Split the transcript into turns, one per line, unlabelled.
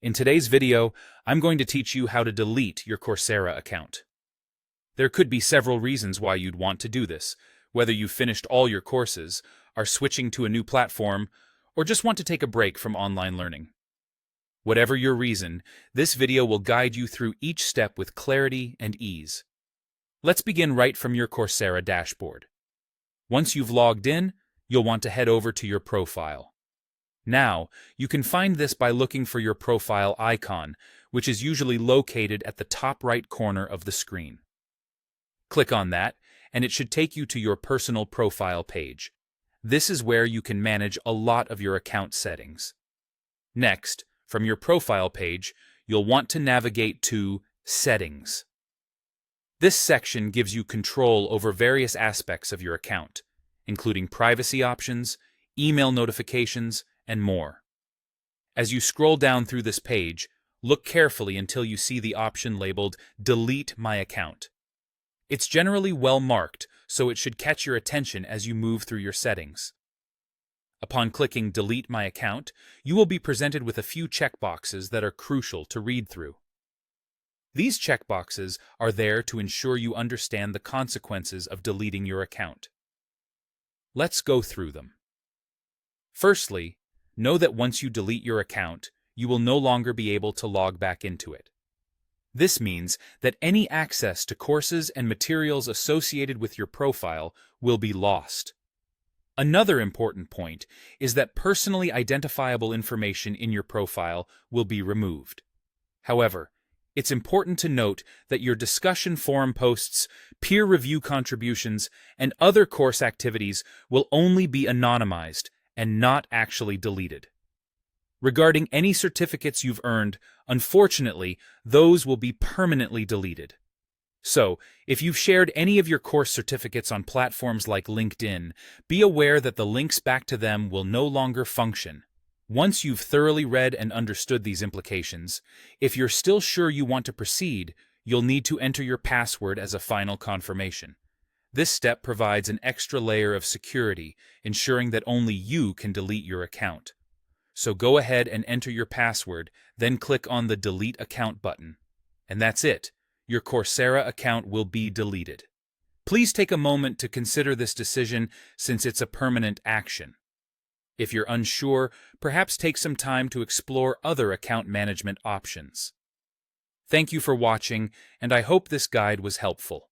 In today's video, I'm going to teach you how to delete your Coursera account. There could be several reasons why you'd want to do this, whether you've finished all your courses, are switching to a new platform, or just want to take a break from online learning. Whatever your reason, this video will guide you through each step with clarity and ease. Let's begin right from your Coursera dashboard. Once you've logged in, you'll want to head over to your profile. Now, you can find this by looking for your profile icon, which is usually located at the top right corner of the screen. Click on that, and it should take you to your personal profile page. This is where you can manage a lot of your account settings. Next, from your profile page, you'll want to navigate to Settings. This section gives you control over various aspects of your account, including privacy options, email notifications, and more. As you scroll down through this page, look carefully until you see the option labeled Delete My Account. It's generally well marked, so it should catch your attention as you move through your settings. Upon clicking Delete My Account, you will be presented with a few checkboxes that are crucial to read through. These checkboxes are there to ensure you understand the consequences of deleting your account. Let's go through them. Firstly, know that once you delete your account, you will no longer be able to log back into it. This means that any access to courses and materials associated with your profile will be lost. Another important point is that personally identifiable information in your profile will be removed. However, it's important to note that your discussion forum posts, peer review contributions, and other course activities will only be anonymized and not actually deleted. Regarding any certificates you've earned, unfortunately, those will be permanently deleted. So, if you've shared any of your course certificates on platforms like LinkedIn, be aware that the links back to them will no longer function. Once you've thoroughly read and understood these implications, if you're still sure you want to proceed, you'll need to enter your password as a final confirmation. This step provides an extra layer of security, ensuring that only you can delete your account. So go ahead and enter your password, then click on the Delete Account button. And that's it. Your Coursera account will be deleted. Please take a moment to consider this decision since it's a permanent action. If you're unsure, perhaps take some time to explore other account management options. Thank you for watching, and I hope this guide was helpful.